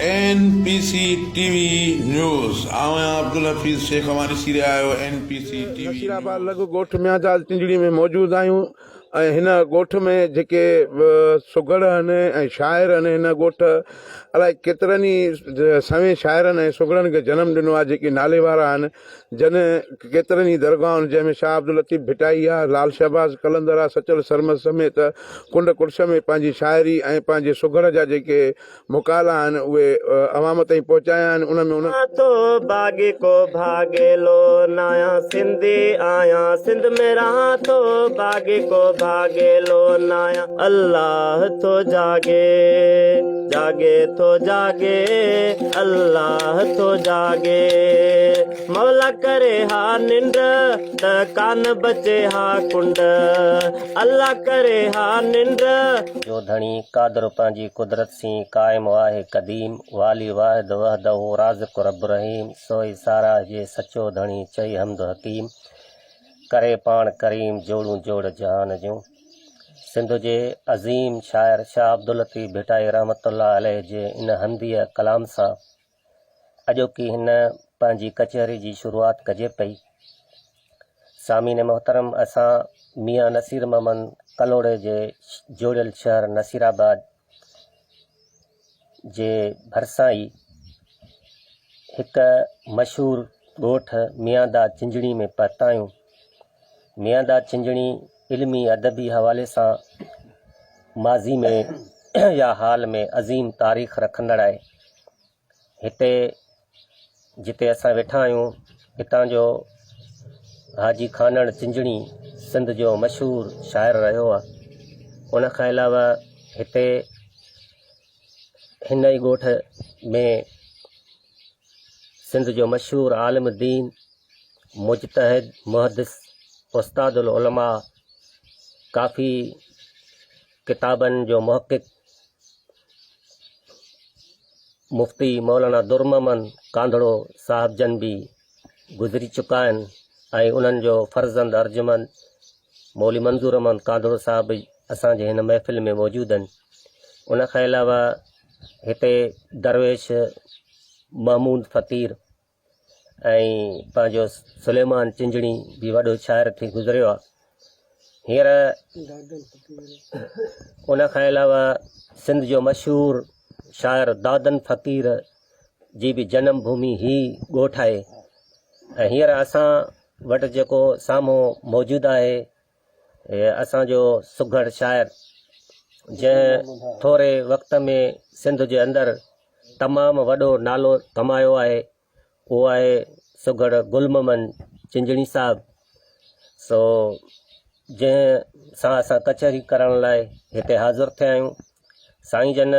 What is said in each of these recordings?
NPC TV news आवां अब्दुल हफीज़ शेख हमारी C रहिया आहियो NPC TV नसीराबाद लॻ ॻोठ म्याजाल टिंजड़ी में मौजूदु आहियूं ऐं हिन ॻोठ में जेके सुगड़ आहिनि ऐं शाइर आहिनि हिन ॻोठ अलाए केतिरनि ई सवे शाइरनि ऐं सुगड़नि खे जनमु ॾिनो आहे जेके नाले वारा आहिनि जन केतिरनि ई दरगाहनि जंहिंमें शाह अब्दुल लतीफ़ भिटाई आहे, लाल शहबाज़ कलंदर आहे, सचल सरमद समेत कुंड कुर्श में पंहिंजी शाइरी ऐं पंहिंजे सुगड़ जा जेके मुकाला आहिनि उहे अवाम ताईं पहुचाया आहिनि। उन में तो बागी को भागेलो नाया सिंधी आया सिंध में रहा तो बागी को भागेलो नाया अल्लाह तो जागे जागे तो जागे अल्लाह तो जागे मौला करे हा निंड त कान बचे हा कुंड अल्लाह करे हा निंड जो धनी कादर पंहिंजी कुदरत सी कायम आहे कदीम वाली वाहिद वहदहू राज़िक़ रब रहीम सोई सारा जे सचो धनी चई हमद हकीम करे पाण करीम जोड़ू जोड़ जहान जूं। सिंध जे अज़ीम शाइर शाह अब्दुल लतीफ़ भिटाई रहमतुल्लाह अलैह जे इन हंदीअ कलाम सां अॼोकी हिन पंहिंजी कचहरी जी शुरूआत कजे पई। सामीन मोहतरम, असां मियां नसीर मोहम्मद कलोड़े जे जोड़ियल शहर नसीराबाद जे भरिसां ई हिकु मशहूरु ॻोठ मियांदा चिंजणी में पहुता आहियूं। मियांदा चिंजणी इल्मी अदबी हवाले सां माज़ी में या हाल में अज़ीम तारीख़ रखंदड़ आहे। हिते जिते असां वेठा आहियूं हितां जो हाजी खानड़ चिंजणी सिंध जो मशहूरु शाइर रहियो आहे। उन खां अलावा हिते हिन ई ॻोठ में सिंध जो मशहूरु आलिम दीन मुजतहिद मुहदिस उस्तादुल उलमा काफ़ी किताबनि जो मुहक़िक़ मुफ्ती मौलाना दुर्ममन कांधड़ो साहब जन भी गुज़री चुका आहिनि ऐं उन्हनि जो फ़र्ज़ंद अर्जुमंद मौली मंज़ूर अहमद कांधड़ो साहब असांजे हिन महफ़िल में मौजूदु आहिनि। उन खां अलावा हिते दरवेश महमूद फ़क़ीर ऐं पंहिंजो सुलेमान चिंजणी भी वॾो शाइर थी गुज़रियो आहे। हींअर उन खां अलावा सिंध जो मशहूरु शाइर दादन फ़क़ीर जी भी जनम भूमि ही ॻोठ आहे। ऐं हींअर असां वटि जेको साम्हूं मौजूदु आहे असांजो सुघड़ शाइर जंहिं थोरे वक़्त में सिंध जे अंदरि तमामु वॾो नालो कमायो आहे, उहो आहे सुघड़ गुलममन चिंजणी साहब। सो जंहिं सां असां कचहरी करण लाइ हिते हाज़िर थिया आहियूं। साईं जन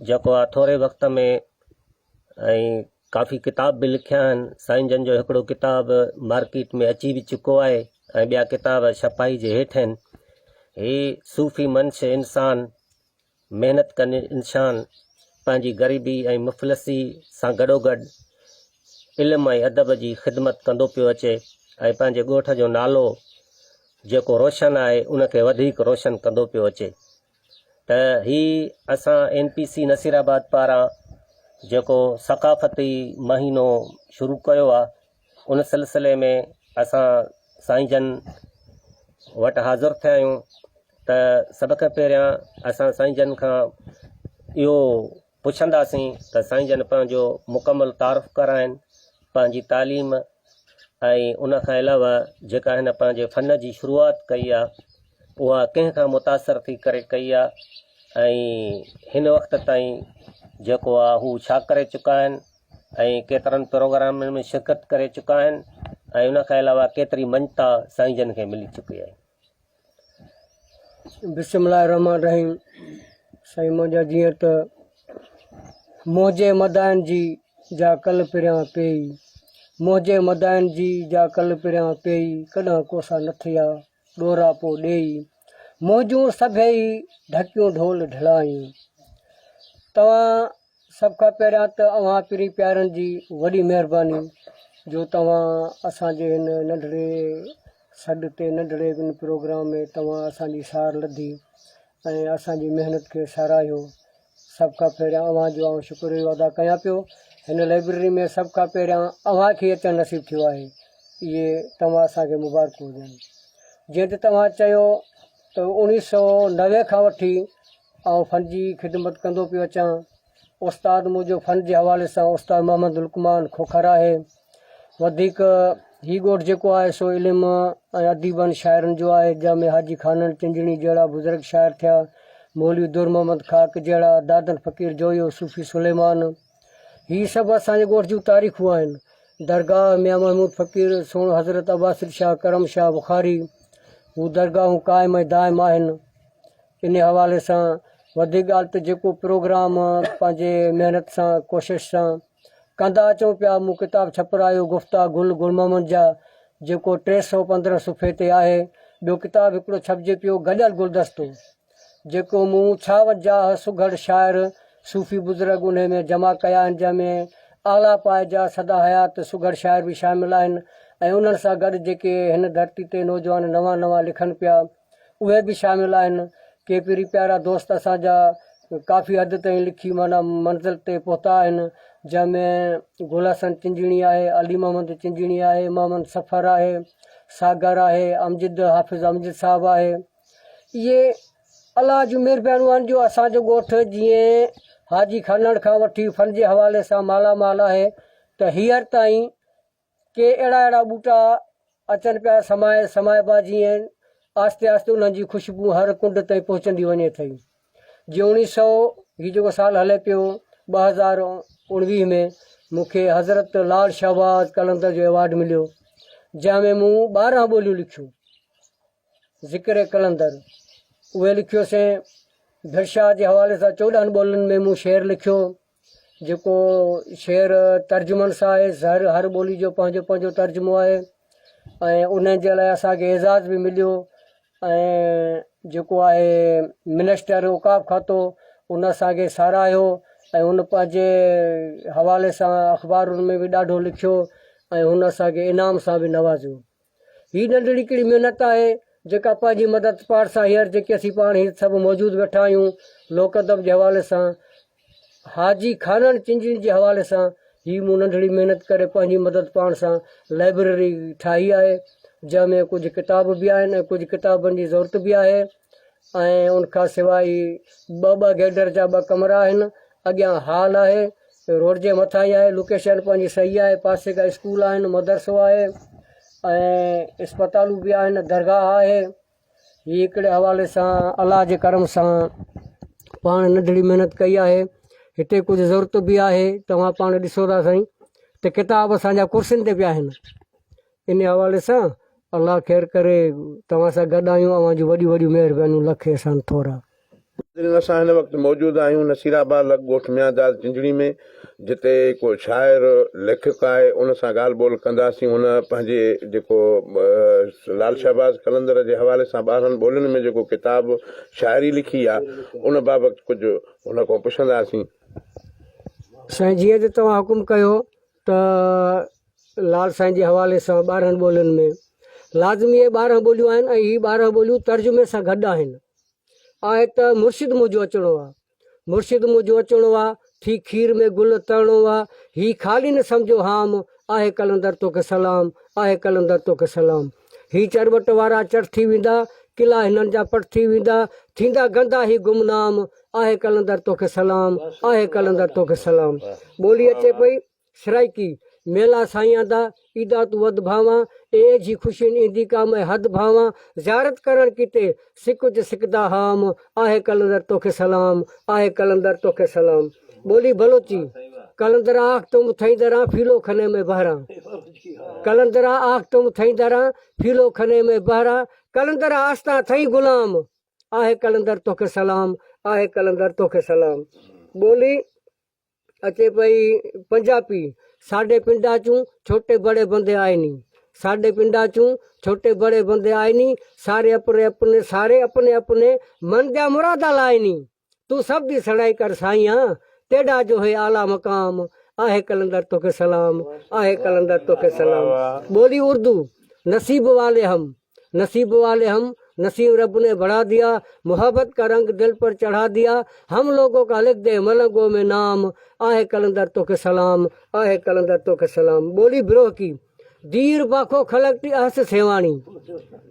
जेको आहे थोरे वक़्त में ऐं काफ़ी किताब बि लिखिया आहिनि। साईं जन जो हिकिड़ो किताबु मार्केट में अची बि चुको आहे ऐं ॿिया किताब छपाई जे हेठि आहिनि। ही सूफ़ी मंश इंसान महिनत कंदे इंसान पंहिंजी ग़रीबी ऐं मुफ़लिसी सां गॾोगॾु इल्म ऐं अदब जी ख़िदमत कंदो पियो अचे ऐं पंहिंजे ॻोठ जो नालो जेको रोशन आहे उनखे वधीक रोशन कंदो पियो अचे। त ही असां NPC नसीराबाद पारां जेको सक़ाफ़ती महीनो शुरू कयो आहे उन सिलसिले में असां साईं जन वटि हाज़िर थिया आहियूं। त सभ खां पहिरियां असां साईं जन खां इहो पुछंदासीं त साईं जन पंहिंजो मुकमल तारीफ़ कराइनि, पंहिंजी तालीम ऐं उन खां अलावा जेका हिन पंहिंजे फ़न जी शुरूआत कई आहे उहा कंहिंखां मुतासिर थी करे कई आहे ऐं हिन वक़्त ताईं जेको आहे हू छा करे चुका आहिनि ऐं केतिरनि प्रोग्रामनि में शिरकत करे चुका आहिनि ऐं उन खां अलावा केतिरी मञता साईं जन खे मिली चुकी आहे। बिस्मिल्लाह रहमान रहीम। साईं मुंहिंजा जीअं त मोजे मदान जी जा कल पिरियां पेई मोजे मदान जी जा कल पिरियां पेई कॾहिं कोसा न थिया ॾोरा पो ॾेई मौजूं सभई ढकियूं ढोल ढिलायूं। तव्हां सभ खां पहिरियां त अव्हां पीरी प्यारनि जी वॾी महिरबानी जो तव्हां असांजे हिन नंढड़े सॾ ते नंढड़े हिन प्रोग्राम में तव्हां असांजी सार लधी ऐं असांजी महिनत खे साराहियो। सभ खां पहिरियां अव्हांजो आउं शुक्रियो अदा कयां पियो। हिन लाइब्रेरी में सभ खां पहिरियां अव्हांखे अचणु नसीबु थियो आहे, इहे तव्हां असांखे मुबारकूं हुजनि। जीअं त तव्हां चयो त 1990 खां वठी आउं फ़न जी ख़िदमत कंदो पियो अचां। उस्ताद मुंहिंजो फ़न जे हवाले सां उस्ताद मोहम्मद लुकमान खोखर आहे। वधीक हीउ ॻोठु जेको आहे सो इल्मु ऐं अदीबनि शाइरनि जो आहे, जंहिंमें हाजी खानन चिंजणी जहिड़ा बुज़ुर्ग शाइर थिया, मौलवी दुर मोहम्मद खाक जहिड़ा, दादन फ़कीर जोयो, सूफ़ी सुलेमान, हीअ सभु असांजे ॻोठ जूं तारीख़ूं आहिनि। दरगाह मियां महमूद फ़कीर सोण हज़रत अब्बासिर शाह करम शाह बुखारी, हू दरगाहूं क़ाइम ऐं दाइम आहिनि। इन हवाले सां वधीक ॻाल्हि त जेको प्रोग्राम पंहिंजे महिनत सां कोशिश सां कंदा अचूं पिया, मूं किताबु छपरायो गुफ़्ता गुल गुल मोहम्मद जा, जेको 315 सुफ़े ते आहे। ॿियो किताबु हिकिड़ो छपिजे पियो गॾियल गुलदस्तो, जेको मूं 56 सुघड़ शाइर सूफ़ी बुज़ुर्ग उन में जमा कया आहिनि, जंहिंमें आला पाए जा सदा हयात सुघड़ शाइर बि शामिल आहिनि। ऐं उन्हनि सां गॾु जेके हिन धरती ते नौजवान नवां नवां लिखनि पिया उहे बि शामिल आहिनि। के पहिरीं प्यारा दोस्त असांजा काफ़ी हद ताईं लिखी माना मंज़िल ते पहुता आहिनि, जंहिंमें गुल हसन चिंजणी आहे, अली मोहम्मद चिंजणी आहे, मोहम्मद सफ़र आहे, सागर आहे, अमजिद हाफ़िज़ अमजिद साहिबु आहे। इहे अलाह जूं महिरबानियूं आहिनि जो असांजो ॻोठु जीअं हाजी खानन खां वठी फ़न जे हवाले सां मालामाल आहे, त हींअर ताईं के अहिड़ा ॿूटा अचनि पिया समाइबा, जीअं आस्ते आस्ते उन्हनि जी ख़ुशबू हर कुंड ताईं पहुचंदी वञे थी। जीअं 1900 हीउ जेको साल हले पियो 2019 में मूंखे हज़रत लाल शहबाज़ कलंदर जो अवॉर्ड मिलियो, जंहिंमें मूं 12 ॿोलियूं लिखियूं। ज़िक्र कलंदर उहे लिखियोसीं। भिरशाह जे हवाले सां 14 ॿोलियुनि में मूं शेर लिखियो, जेको शेर तर्जुमनि सां आहे। हर ॿोली जो पंहिंजो पंहिंजो तर्जुमो आहे ऐं उन जे लाइ असांखे एज़ाज़ बि मिलियो। ऐं जेको आहे मिनिस्टर औक़ाफ़ खातो उन असांखे साराहियो ऐं उन पंहिंजे हवाले सां अख़बारुनि में बि ॾाढो लिखियो ऐं हुन असांखे इनाम सां बि नवाज़ियो। हीअ नंढड़ी हिकिड़ी महिनत आहे जेका पंहिंजी मदद पाण सां हींअर जेके असीं पाण हीअ सभु मौजूदु वेठा आहियूं, लोक अदब जे हवाले सां, हाजी खानन चिंजणी जे हवाले सां, हीअ मूं नंढड़ी महिनत करे पंहिंजी मदद पाण सां लाइब्रेरी ठाही आहे, जंहिंमें कुझु किताब बि आहिनि ऐं कुझु किताबनि जी ज़रूरत बि आहे। ऐं उनखां सवाइ ॿ गेडर जा 2 कमरा आहिनि, अॻियां हॉल आहे, रोड जे मथां ई आहे, लोकेशन पंहिंजी सही आहे, पासे खां स्कूल आहिनि, मदरसो आहे ऐं अस्पतालूं बि आहिनि, दरगाह आहे। हीअ हिकिड़े हवाले सां अलाह जे करम सां पाण नंढड़ी महिनत कई आहे। हिते कुझु ज़रूरत बि आहे, तव्हां पाण ॾिसो था साईं त किताब असांजा कुर्सियुनि ते पिया आहिनि। इन हवाले सां अलाह ख़ैरु करे, तव्हां सां गॾु आहियूं, अव्हां जूं वॾियूं वॾियूं महिरबानियूं लखे असां थोरा। असां हिन वक़्तु मौजूदु आहियूं नसीराबाद ॻोठ मियांदास चिंजणी में, जिते को शाइर लेखक आहे, उन सां ॻाल्हि ॿोल कंदासीं। हुन पंहिंजे जेको लाल शहबाज़ कलंदर जे हवाले सां 12 ॿोलियुनि में जेको किताबु शाइरी लिखी आहे उन बाबति कुझु हुन खां पुछंदासीं। साईं जीअं त तव्हां हुकुम कयो त लाल साईं जे हवाले सां 12 ॿोलियुनि में लाज़मी 12 ॿोलियूं आहिनि ऐं हीअ 12 ॿोलियूं तर्जुमे सां गॾु आहिनि। आहे त मुर्शिद मुंहिंजो अचिणो आहे, मुर्शिद मुंहिंजो अचिणो आहे, थी खीर में गुल तरणो आहे, हीअ ख़ाली न सम्झो हाम, आहे कलंदर तोखे सलाम, आहे कलंदर तोखे सलाम। हीअ चरवट वारा चढ़ थी वेंदा, किला हिननि जा पट थी वेंदा, थींदा गंदा ही गुमनाम, आहे कलंदर तोखे सलाम, आहे कलंदर तोखे सलाम। ॿोली अचे पई सराइकी मेला साईं दा ईदा तूं वध भावां, ए जी ख़ुशी ईंदी का मैं हद भावां, ज़ियारत करण किते सिकुज सिकदा हाम, आहे कलंदर तोखे सलाम, आहे कलंदर तोखे सलाम। ॿोली बलोची कलंदरा आख तुम थई दरा फीलो खने में बहरा, कलंदरा आख तुम थई दरा फीलो खने में बहरा, कलंदरा आस्ता थई गुलाम, आहे कलंदर तोखे सलाम, आहे कलंदर तोखे सलाम। ॿोली अचे पई पंजाबी साडे पिंडा चूं छोटे बड़े बंदे आए नी, साडे पिंडा चूं छोटे बड़े बंदे आए नी, सारे अपने अपने मन जा मुरादा लाए नी, तू सब दी सड़ाई कर साइयां तेड़ा जो है आला मकाम, आहे कलंदर तोखे सलाम, आहे कलंदर तोखे सलाम। बोली उर्दू नसीब वाले हम नसीब रब ने बढ़ा दिया, मोहब्बत का रंग दिल पर चढ़ा दिया, हम लोगों का लिख दे मलंगों में नाम, आहे कलंदर तो के सलाम, आहे कलंदर तो के सलाम। बोली बिरोह की दीर बाखो खलकती हस सेवाणी,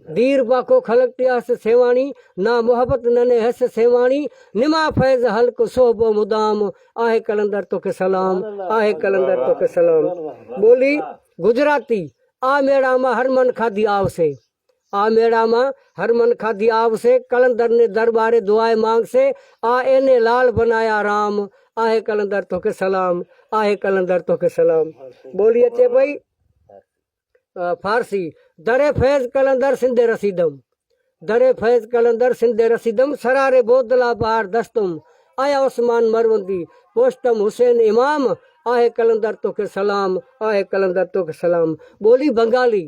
दीर बाखो खलकती हस सेवाणी, ना मोहब्बत नने हस सेवाणी, निमा फैज हल्क सोबो मुदाम, आहे कलंदर तो के सलाम, आहे कलंदर तो के सलाम। बोली गुजराती आ मेड़ा मा हरमन खादी आव से, आ मेड़ा मा हरमन खादी आव से, कलंदर ने दरबारे दुआए मांग से, आ एने लाल बनाया राम, आहे कलंदर तो के सलाम, आहे कलंदर तो के सलाम। बोली अचे भाई फारसी दरे फैज कलंदर सिंधे रसीदम, दरे फैज कलंदर सिंधे रसीदम, सरारे बोदला बहार दस्तम, आया उस्मान मरवंदी पोस्टम हुसैन इमाम, आहे कलंदर तो के सलाम, आहे कलंदर तो के सलाम। बोली बंगाली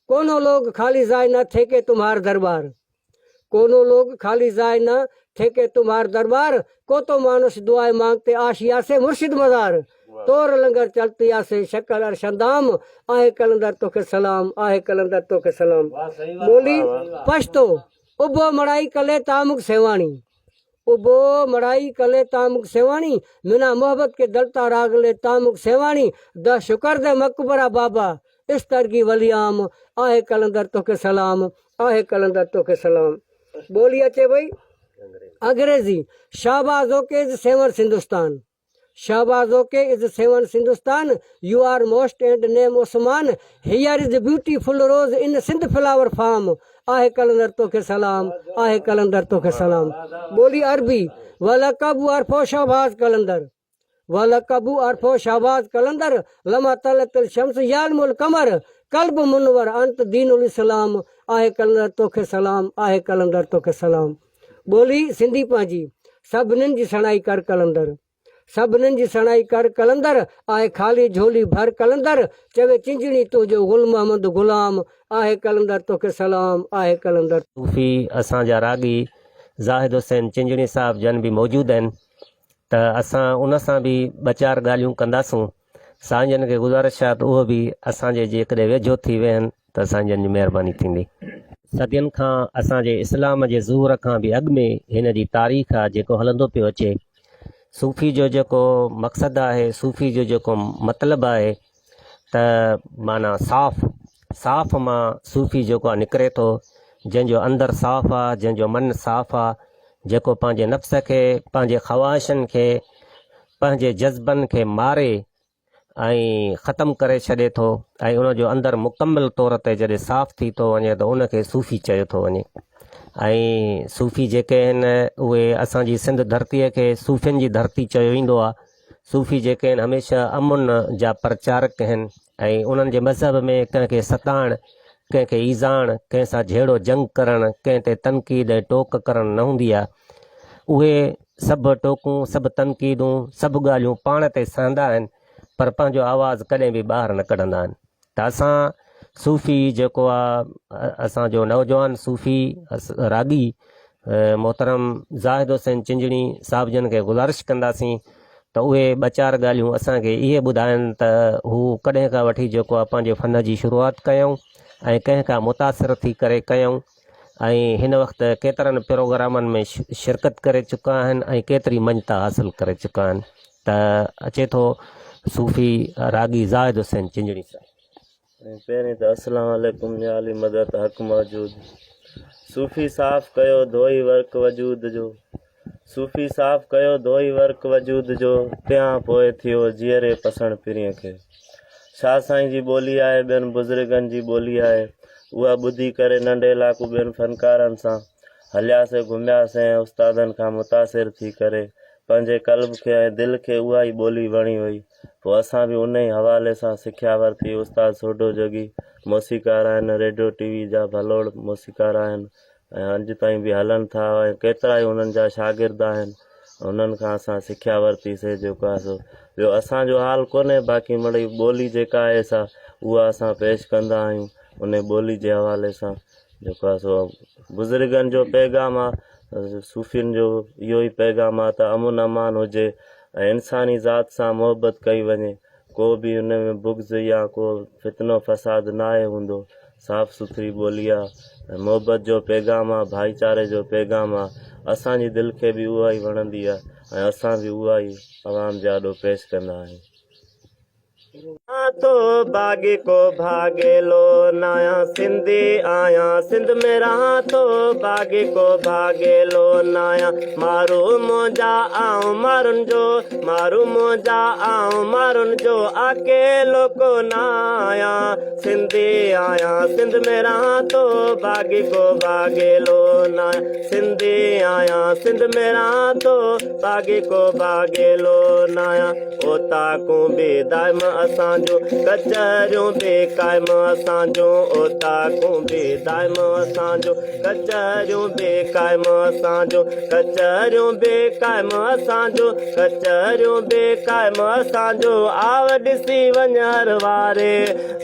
कोनो लोग खाली जाए ना थे के तुम्हार दरबार, कोनो लोग खाली जाए ना थे के तुम्हार दरबार, को तो मानुष दुआएं मांगते आशिया से मुर्शिद मजार, तोर लंगर चलती आसे शक्ल अरशदाम, आहे कलंदर तो के सलाम, आहे कलंदर तो के सलाम। बोली पश्तो उबो मड़ाई कले तामुक सेवाणी, उबो मड़ाई कले तामुक सेवाणी, मिना मोहब्बत के दलता रागले तामुक सेवाणी, द शुकर दे मकबरा बाबा इस तर की वलियाम, आहे कलंदर तो के सलाम, आहे कलंदर तो के सलाम। बोली अचे भाई अंग्रेजी शाहबाजों के इज सेवन हिंदुस्तान, शाहबाजों के is seven Hindustan, you are most and name Usman, here is beautiful rose in Sindh flower farm, आहे कलंदर तो के सलाम, आहे कलंदर तो के सलाम। बोली अरबी वलकबू अरफो शाहबाज कलंदर, वलकबू अरफो शाहबाज कलंदर, लमा तलतल शम्स यालमुल कमर, कल्ब मुनवर अंत दीनुल इस्लाम, आहे कलंदर तो के सलाम, आहे कलंदर तो के सलाम। बोली सिंधी पांजी सभिनीनि जी सणाई कर कलंदर, सभिनीनि जी सणाई कर कलंदर, आहे खाली झोली भर कलंदर, चवे चिंजणी तुंहिंजो गुल मोहम्मद गुलाम, आहे कलंदर तो के सलाम, आहे कलंदर। सूफ़ी असांजा रागी ज़ाहिद हुसैन चिंजणी साहब जन बि मौजूदु आहिनि, त असां उन सां बि ॿ चारि ॻाल्हियूं कंदासूं। साईंजन खे गुज़ारिश आहे त उहो बि असांजे जेकॾहिं वेझो थी वेहनि त साईंजन जी महिरबानी थींदी। सदियुनि खां असांजे इस्लाम जे ज़ूर खां बि अॻु में हिन जी तारीख़ आहे जेको हलंदो पियो अचे। सूफ़ी जो जेको मक़सदु आहे, सूफ़ी जो जेको मतिलबु आहे त माना साफ़ मां सूफ़ी जेको आहे निकिरे थो, जंहिंजो अंदरु साफ़ु आहे, जंहिंजो मन साफ़ु आहे, जेको पंहिंजे नफ़्स खे, पंहिंजे ख़्वाहिशनि खे, पंहिंजे जज़्बनि खे मारे ऐं ख़तमु करे छॾे थो, ऐं उनजो अंदरु मुकमिल तौर ते जॾहिं साफ़ु थी थो वञे त उनखे सूफ़ी चयो थो वञे। ऐं सूफ़ी जेके आहिनि उहे असांजी सिंध धरतीअ खे सूफ़ियुनि जी धरती चयो वेंदो आहे। सूफ़ी जेके आहिनि हमेशह अमुन जा प्रचारक आहिनि, ऐं उन्हनि जे मज़हब में कंहिंखे सताइण, कंहिंखे ईज़ाइण, कंहिं सां जहिड़ो जंग करणु, कंहिं ते तनक़ीद ऐं टोक करणु न हूंदी आहे। उहे सभु टोकूं, सभु तनक़ीदूं, सभु ॻाल्हियूं पाण ते सहंदा आहिनि, पर पंहिंजो आवाज़ु कॾहिं बि ॿाहिरि न कढंदा आहिनि। त असां सूफ़ी जेको आहे, असांजो नौजवान सूफ़ी रागी मोहतरम ज़ाहिद हुसैन चिंजणी साहिब जन खे गुज़ारिश कंदासीं त उहे ॿ चारि ॻाल्हियूं असांखे इहे ॿुधाइनि त हू कॾहिं खां वठी जेको आहे पंहिंजे फ़न जी शुरूआति कयूं ऐं कंहिं खां मुतासिर थी करे कयूं, ऐं हिन वक़्तु केतिरनि प्रोग्रामनि में शिरकत करे चुका आहिनि ऐं केतिरी मञता हासिलु करे चुका आहिनि। त अचे थो सूफ़ी रागी ज़ाहिद हुसैन चिंजणी साहिब। पहिरीं त अस्सलाम वालेकुम या अली मदद हक़ मौजूद। सूफ़ी साफ़ कयो धोई वर्क वजूद जो, सूफ़ी साफ़ कयो धोई वर्क वजूद जो, तंहिं पोइ थियो जीअरे पसण पिरीअ खे। शाह साईं जी ॿोली आहे, ॿियनि बुज़ुर्गनि जी ॿोली आहे, उहा ॿुधी करे नंढे लाकू ॿियनि फ़नकारनि सां हलियासीं घुमियासीं ऐं उस्तादनि खां मुतासिर थी करे पंहिंजे क़ल्ब खे ऐं दिलि खे उहा ई ॿोली वणी वई। पोइ असां बि उन ई हवाले सां सिखिया वरिती। उस्ताद सोढो जोगी मौसीक़ार आहिनि, रेडियो टीवी जा भलोड़ मौसीक़ार आहिनि ऐं अॼु ताईं बि हलनि था, ऐं केतिरा ई उन्हनि जा शागिर्द आहिनि। उन्हनि खां असां सिखिया वरितीसीं जेको आहे सो। ॿियो असांजो हाल कोन्हे, बाक़ी मिड़ई ॿोली जेका आहे सा उहा असां पेश कंदा आहियूं उन ॿोली जे हवाले सां। जेको आहे सो बुज़ुर्गनि जो पैगाम आहे, सूफ़ियुनि जो इहो ई पैगाम आहे त अमुन अमान हुजे ऐं इंसानी ज़ात सां मोहबत कई वञे, को बि हुन में बुग़्ज़ या को फितनो फ़साद न आहे हूंदो। साफ़ सुथरी ॿोली आहे, मोहबत जो पैगाम आहे, भाईचारे जो पैगाम आहे। असांजी दिलि खे बि उहा ई वणंदी आहे ऐं असां बि उहा ई आवाम जे आॾो पेश कंदा आहियूं। तो बागी को भागेलो नाया सिंधी आया सिंध में रहा तो बागी को भागेलो नाया मारू मोजा आऊं मारुन जो मारू मोजा आऊं मारुन जो अकेलो को नाया सिंधी आया सिंध में रहा तो बागी को भागेलो नाया सिंधी आया सिंध में रहा तो बागी को भागेलो नाया ओता को बेदाम असांजो कचरियूं बेकाइम असांजो ओता को बेदाइम असांजो कचरियूं बेकाइम असांजो कचरियूं बेकाइम असांजो कचरियूं बेकाइम असांजो आव ॾिसी वञ हर वारे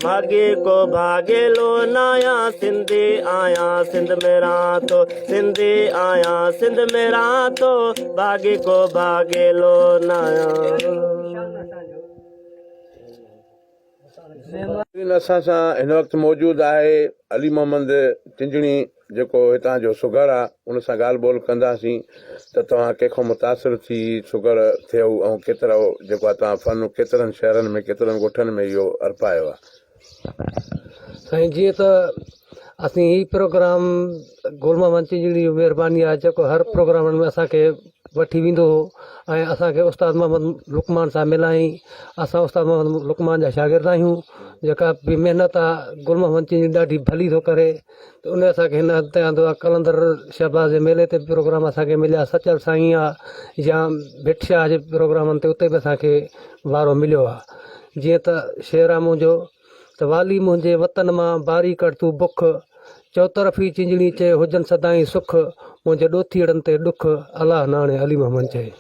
भागे को भागेलो नाया सिंधी आया सिंध में रहां थो सिंधी आया सिंध में रहां थो भागे को भागेलो नाया। असां सां हिन वक़्तु मौजूदु आहे अली मोहम्मद टिंजणी जेको हितां जो सुगड़ आहे, उन सां ॻाल्हि ॿोल कंदासीं त तव्हां कंहिंखां मुतासिर थी सुगड़ थियो ऐं केतिरो जेको आहे तव्हां फ़न केतिरनि शहरनि में केतिरनि ॻोठनि में इहो अर्पायो आहे। साईं जीअं त असीं ही प्रोग्राम गुल मोहम्मद टिंजणी जी महिरबानी आहे जेको हर प्रोग्रामनि में असांखे वठी वेंदो हो ऐं असांखे उस्ताद मोहम्मद लुकमान सां मिलाईं। असां उस्ताद मोहम्मद लुकमान जा शागिर्द आहियूं। जेका बि महिनत आहे गुल मोहम्मद टिंजणी ॾाढी भली थो करे, त उन असांखे हिन हफ़्ते आंदो आहे कलंदर शहबाज़ जे मेले ते प्रोग्राम असांखे मिलिया, सचल साईं आहे या भिटशाह जे प्रोग्रामनि ते उते बि असांखे वारो मिलियो आहे। जीअं त शेर आहे मुंहिंजो त वाली मुंहिंजे वतन मां बारी कर तूं बुख चौतरफ़ी चिंजणी चए हुजनि सदाईं सुख मुंहिंजे ॾोथीड़नि ते ॾुख अलाह नाणे अली मोहम्मद चए।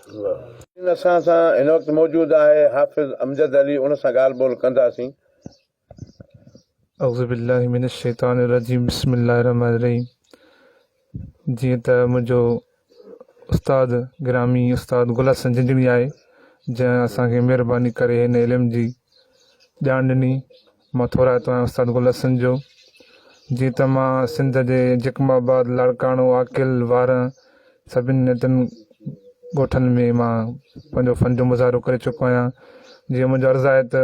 असां सां हिन वक़्तु मौजूदु आहे हाफ़िज़ अमजद अली, उन सां ॻाल्हि ॿोल कंदासीं। औज़ु बिल्लाहि मिनश शैतानिर रजीम बिस्मिल्लाहिर रहमानिर रहीम। जीअं त मुंहिंजो उस्ताद गिरामी उस्ताद गुल हसन टिंजणी आहे, जंहिं असांखे महिरबानी करे हिन इल्म जी ॼाण ॾिनी। मां थोरा आहियां उस्ताद गुल हसन जो। जीअं त मां सिंध जे जकमाबाद लाड़काणो आकिल वार सभिनी नेतनि ॻोठनि में मां पंहिंजो फ़न जो मुज़ाहिरो करे चुको आहियां। जीअं मुंहिंजो अर्ज़ु आहे त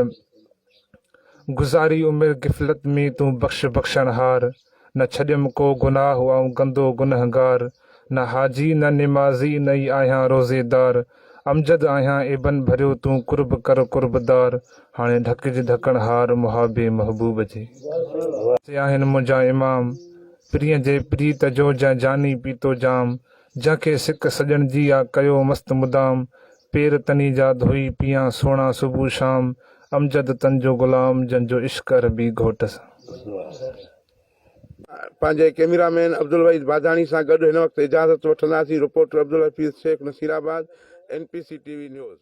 गुज़ारी उमिरि गिफ़लत में तूं बख़्श बख़्शणहार न छॾियमि को गुनाह ऐं गंदो गुनहगार न हाजी न निमाज़ी न ई आहियां रोज़ेदार अमजद आहियां एबन भरियो तूं कुर्ब कर कुर्बदार हाणे ढकिज ढकणहार मुहाबे महबूब जे आहिनि मुंहिंजा इमाम प्रिय जे प्रीत जो जंहिं जानी पीतो जाम जंहिंखे सिक सॼण जी आहे कयो मस्तु मुदाम पेर तनी जा धोई पिया सोणा सुबुह शाम अमजद तन जो ग़ुलाम जंहिंजो इश्क अरबी घोट सां। पंहिंजे कैमरामैन अब्दुल वहीद बादाणी सां गॾु हिन वक़्तु इजाज़त वठंदासीं। Reporter Abdul Hafeez Sheikh Naseerabad, NPC TV news.